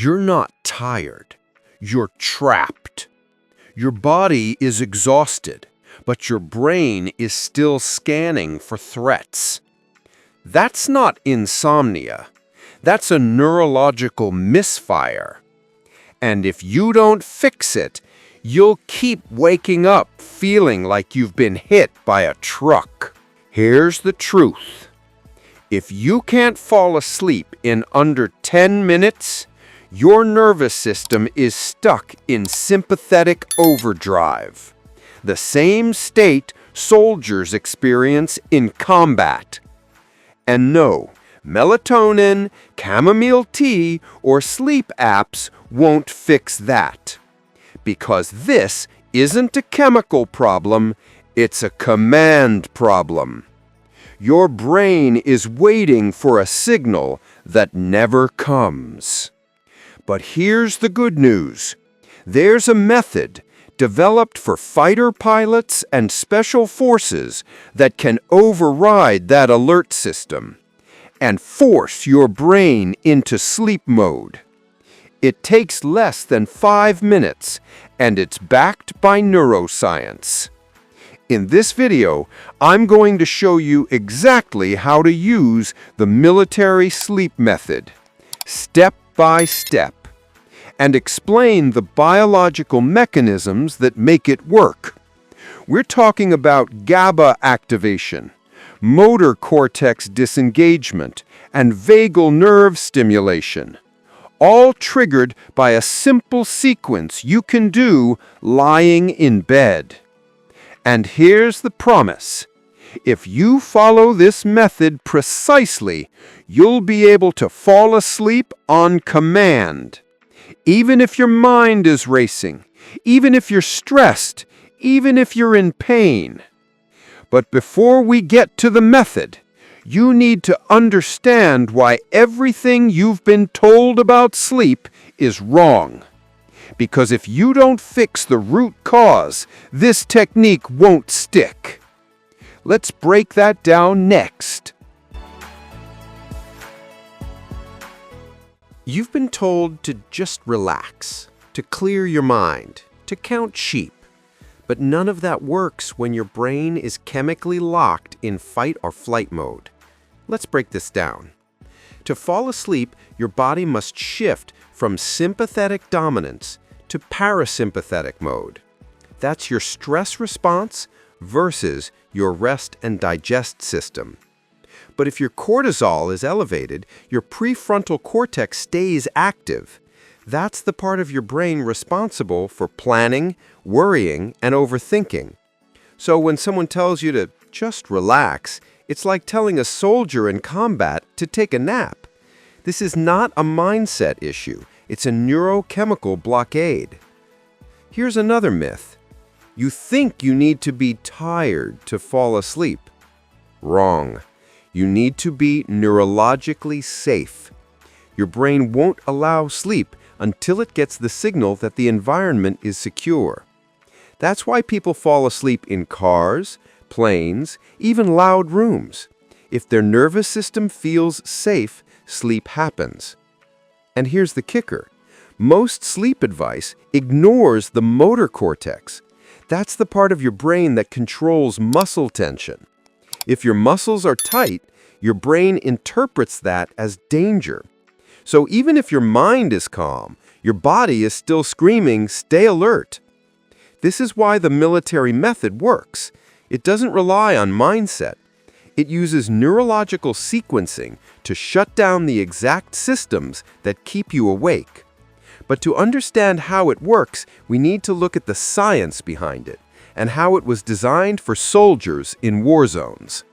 You're not tired. You're trapped. Your body is exhausted, but your brain is still scanning for threats. That's not insomnia. That's a neurological misfire. And if you don't fix it, you'll keep waking up feeling like you've been hit by a truck. Here's the truth. If you can't fall asleep in under 10 minutes, your nervous system is stuck in sympathetic overdrive, the same state soldiers experience in combat. And no, melatonin, chamomile tea, or sleep apps won't fix that. Because this isn't a chemical problem, it's a command problem. Your brain is waiting for a signal that never comes. But here's the good news. There's a method developed for fighter pilots and special forces that can override that alert system and force your brain into sleep mode. It takes less than 5 minutes, and it's backed by neuroscience. In this video, I'm going to show you exactly how to use the military sleep method, step by step, and explain the biological mechanisms that make it work. We're talking about GABA activation, motor cortex disengagement, and vagal nerve stimulation, all triggered by a simple sequence you can do lying in bed. And here's the promise. If you follow this method precisely, you'll be able to fall asleep on command. Even if your mind is racing, even if you're stressed, even if you're in pain. But before we get to the method, you need to understand why everything you've been told about sleep is wrong. Because if you don't fix the root cause, this technique won't stick. Let's break that down next. You've been told to just relax, to clear your mind, to count sheep. But none of that works when your brain is chemically locked in fight or flight mode. Let's break this down. To fall asleep, your body must shift from sympathetic dominance to parasympathetic mode. That's your stress response versus your rest and digest system. But if your cortisol is elevated, your prefrontal cortex stays active. That's the part of your brain responsible for planning, worrying, and overthinking. So when someone tells you to just relax, it's like telling a soldier in combat to take a nap. This is not a mindset issue. It's a neurochemical blockade. Here's another myth. You think you need to be tired to fall asleep. Wrong. You need to be neurologically safe. Your brain won't allow sleep until it gets the signal that the environment is secure. That's why people fall asleep in cars, planes, even loud rooms. If their nervous system feels safe, sleep happens. And here's the kicker. Most sleep advice ignores the motor cortex. That's the part of your brain that controls muscle tension. If your muscles are tight, your brain interprets that as danger. So even if your mind is calm, your body is still screaming, "Stay alert." This is why the military method works. It doesn't rely on mindset. It uses neurological sequencing to shut down the exact systems that keep you awake. But to understand how it works, we need to look at the science behind it and how it was designed for soldiers in war zones.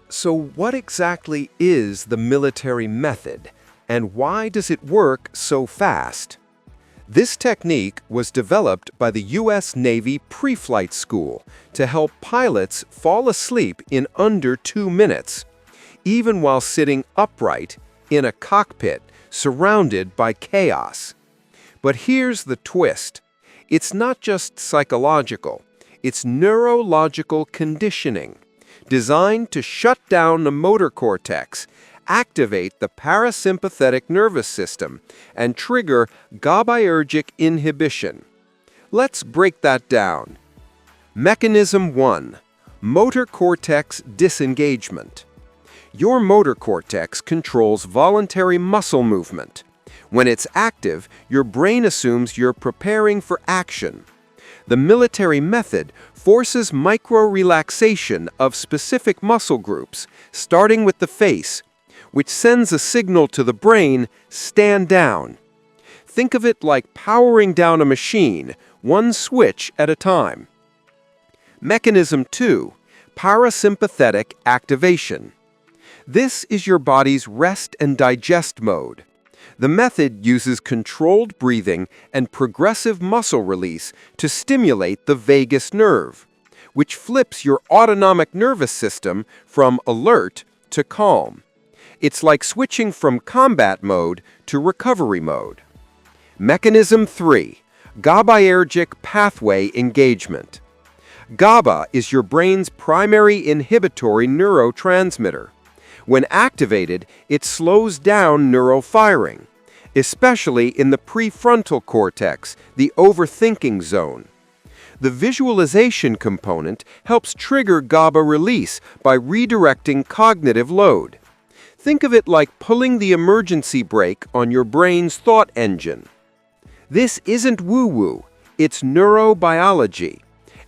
So what exactly is the military method, and why does it work so fast? This technique was developed by the U.S. Navy Pre-Flight School to help pilots fall asleep in under 2 minutes, even while sitting upright in a cockpit surrounded by chaos. But here's the twist. It's not just psychological, it's neurological conditioning, designed to shut down the motor cortex, activate the parasympathetic nervous system and trigger GABAergic inhibition. Let's break that down. Mechanism 1. Motor cortex disengagement. Your motor cortex controls voluntary muscle movement. When it's active, your brain assumes you're preparing for action. The military method forces micro-relaxation of specific muscle groups, starting with the face, which sends a signal to the brain, stand down. Think of it like powering down a machine, one switch at a time. Mechanism 2. Parasympathetic activation. This is your body's rest and digest mode. The method uses controlled breathing and progressive muscle release to stimulate the vagus nerve, which flips your autonomic nervous system from alert to calm. It's like switching from combat mode to recovery mode. Mechanism 3. GABAergic pathway engagement. GABA is your brain's primary inhibitory neurotransmitter. When activated, it slows down neurofiring, especially in the prefrontal cortex, the overthinking zone. The visualization component helps trigger GABA release by redirecting cognitive load. Think of it like pulling the emergency brake on your brain's thought engine. This isn't woo-woo, it's neurobiology,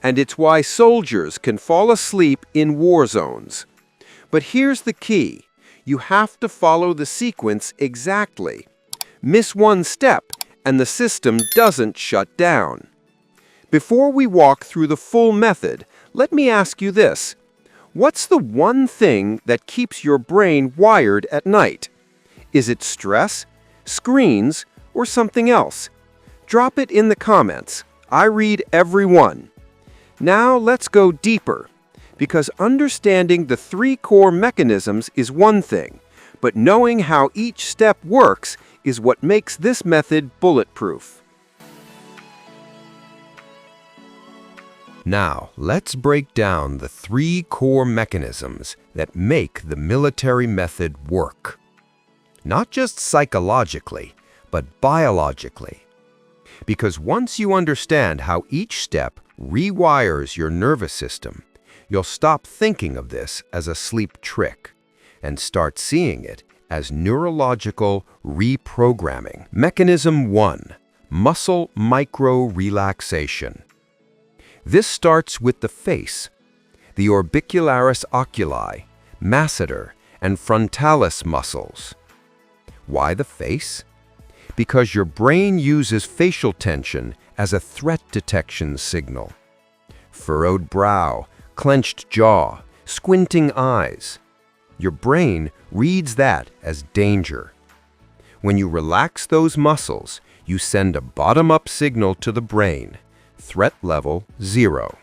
and it's why soldiers can fall asleep in war zones. But here's the key. You have to follow the sequence exactly. Miss one step, and the system doesn't shut down. Before we walk through the full method, let me ask you this. What's the one thing that keeps your brain wired at night? Is it stress, screens, or something else? Drop it in the comments. I read every one. Now let's go deeper. Because understanding the 3 core mechanisms is one thing, but knowing how each step works is what makes this method bulletproof. Now, let's break down the 3 core mechanisms that make the military method work. Not just psychologically, but biologically. Because once you understand how each step rewires your nervous system, you'll stop thinking of this as a sleep trick and start seeing it as neurological reprogramming. Mechanism 1. Muscle micro-relaxation. This starts with the face, the orbicularis oculi, masseter, and frontalis muscles. Why the face? Because your brain uses facial tension as a threat detection signal. Furrowed brow, clenched jaw, squinting eyes. Your brain reads that as danger. When you relax those muscles, you send a bottom-up signal to the brain, threat level 0.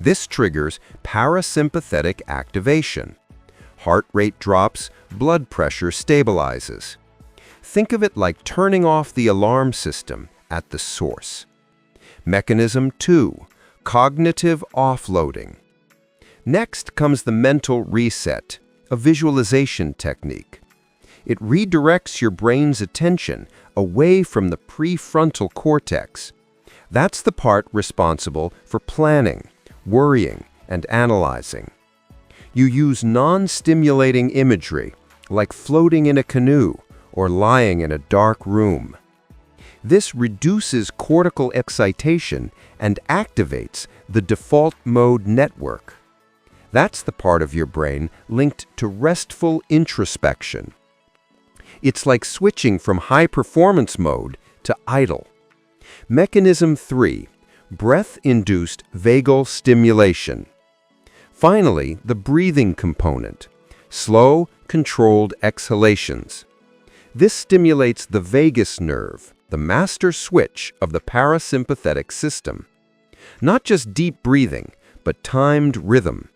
This triggers parasympathetic activation. Heart rate drops, blood pressure stabilizes. Think of it like turning off the alarm system at the source. Mechanism 2. Cognitive offloading. Next comes the mental reset, a visualization technique. It redirects your brain's attention away from the prefrontal cortex. That's the part responsible for planning, worrying, and analyzing. You use non-stimulating imagery, like floating in a canoe or lying in a dark room. This reduces cortical excitation and activates the default mode network. That's the part of your brain linked to restful introspection. It's like switching from high-performance mode to idle. Mechanism 3. Breath-induced vagal stimulation. Finally, the breathing component. Slow, controlled exhalations. This stimulates the vagus nerve, the master switch of the parasympathetic system. Not just deep breathing, but timed rhythm.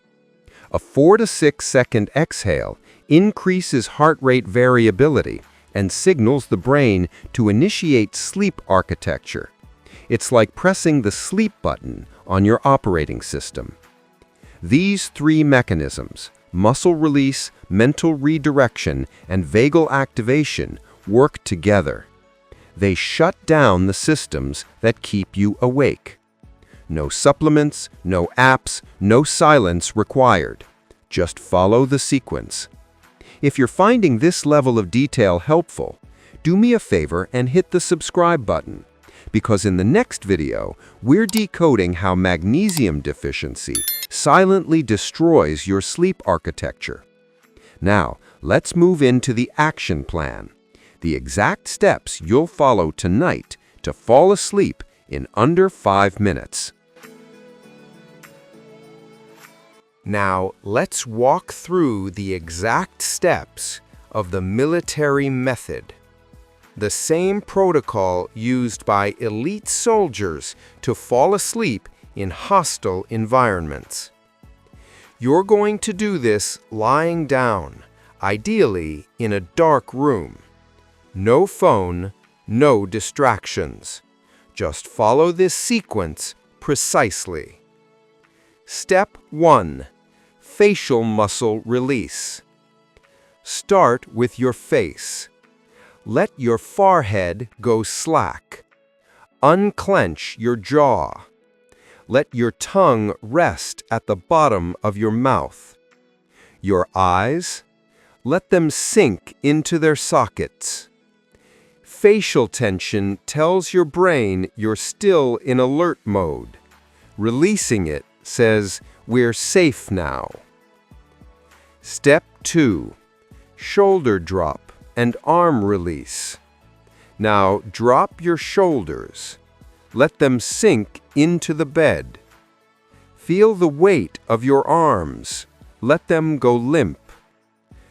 A 4 to 6 second exhale increases heart rate variability and signals the brain to initiate sleep architecture. It's like pressing the sleep button on your operating system. These 3 mechanisms, Muscle release, mental redirection, and vagal activation work together. They shut down the systems that keep you awake. No supplements, no apps, no silence required. Just follow the sequence. If you're finding this level of detail helpful, do me a favor and hit the subscribe button, because in the next video, we're decoding how magnesium deficiency silently destroys your sleep architecture. Now, let's move into the action plan, the exact steps you'll follow tonight to fall asleep in under 5 minutes. Now, let's walk through the exact steps of the military method. The same protocol used by elite soldiers to fall asleep in hostile environments. You're going to do this lying down, ideally in a dark room. No phone, no distractions. Just follow this sequence precisely. Step 1. Facial muscle release. Start with your face. Let your forehead go slack. Unclench your jaw. Let your tongue rest at the bottom of your mouth. Your eyes, let them sink into their sockets. Facial tension tells your brain you're still in alert mode. Releasing it says, "We're safe now." Step 2. Shoulder drop and arm release. Now drop your shoulders. Let them sink into the bed. Feel the weight of your arms. Let them go limp.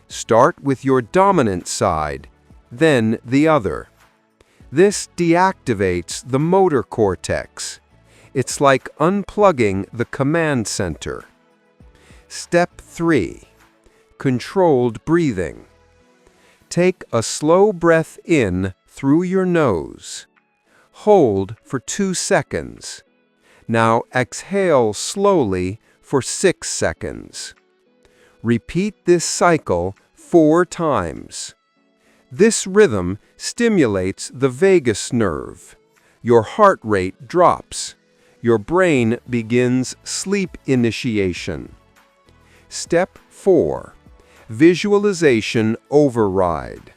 Start with your dominant side, then the other. This deactivates the motor cortex. It's like unplugging the command center. Step 3. Controlled breathing. Take a slow breath in through your nose. Hold for 2 seconds. Now exhale slowly for 6 seconds. Repeat this cycle 4 times. This rhythm stimulates the vagus nerve. Your heart rate drops. Your brain begins sleep initiation. Step 4. Visualization override.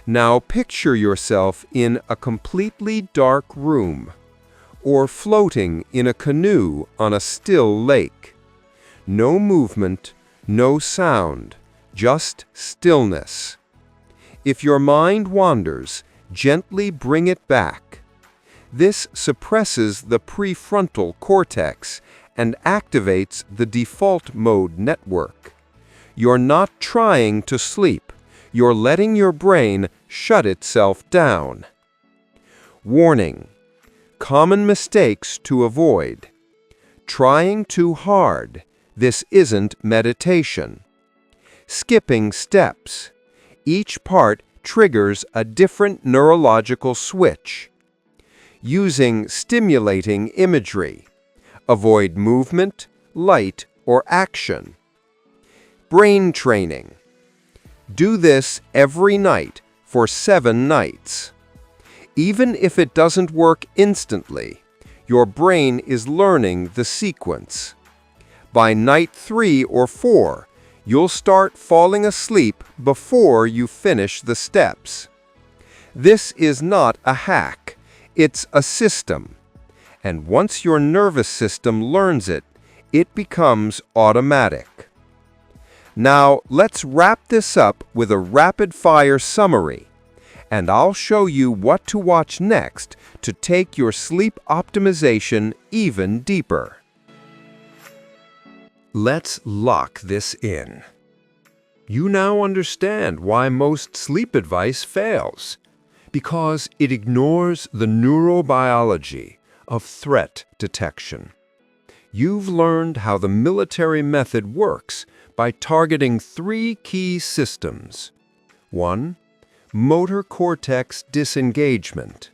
Now picture yourself in a completely dark room, or floating in a canoe on a still lake. No movement, no sound, just stillness. If your mind wanders, gently bring it back. This suppresses the prefrontal cortex and activates the default mode network. You're not trying to sleep. You're letting your brain shut itself down. Warning: common mistakes to avoid. Trying too hard. This isn't meditation. Skipping steps. Each part triggers a different neurological switch. Using stimulating imagery. Avoid movement, light, or action. Brain training. Do this every night for 7 nights. Even if it doesn't work instantly, your brain is learning the sequence. By night 3 or 4, you'll start falling asleep before you finish the steps. This is not a hack, it's a system. And once your nervous system learns it, it becomes automatic. Now, let's wrap this up with a rapid-fire summary, and I'll show you what to watch next to take your sleep optimization even deeper. Let's lock this in. You now understand why most sleep advice fails, because it ignores the neurobiology of threat detection. You've learned how the military method works by targeting 3 key systems. 1. Motor cortex disengagement.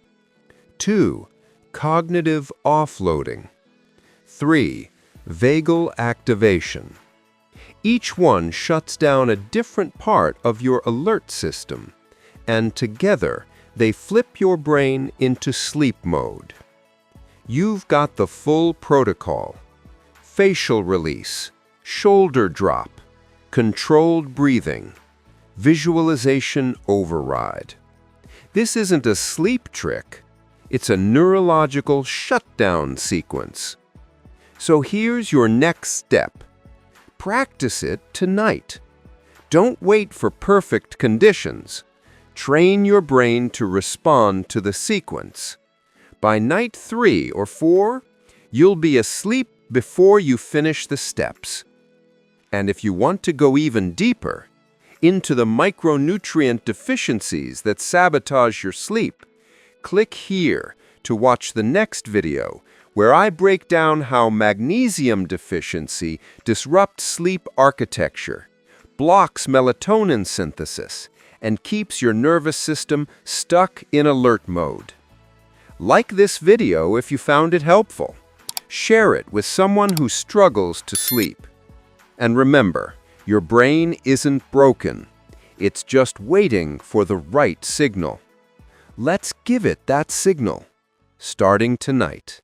2. Cognitive offloading. 3. Vagal activation. Each one shuts down a different part of your alert system, and together they flip your brain into sleep mode. You've got the full protocol: facial release, shoulder drop, controlled breathing, visualization override. This isn't a sleep trick, it's a neurological shutdown sequence. So here's your next step. Practice it tonight. Don't wait for perfect conditions. Train your brain to respond to the sequence. By night 3 or 4, you'll be asleep before you finish the steps. And if you want to go even deeper, into the micronutrient deficiencies that sabotage your sleep, click here to watch the next video, where I break down how magnesium deficiency disrupts sleep architecture, blocks melatonin synthesis, and keeps your nervous system stuck in alert mode. Like this video if you found it helpful. Share it with someone who struggles to sleep. And remember, your brain isn't broken. It's just waiting for the right signal. Let's give it that signal, starting tonight.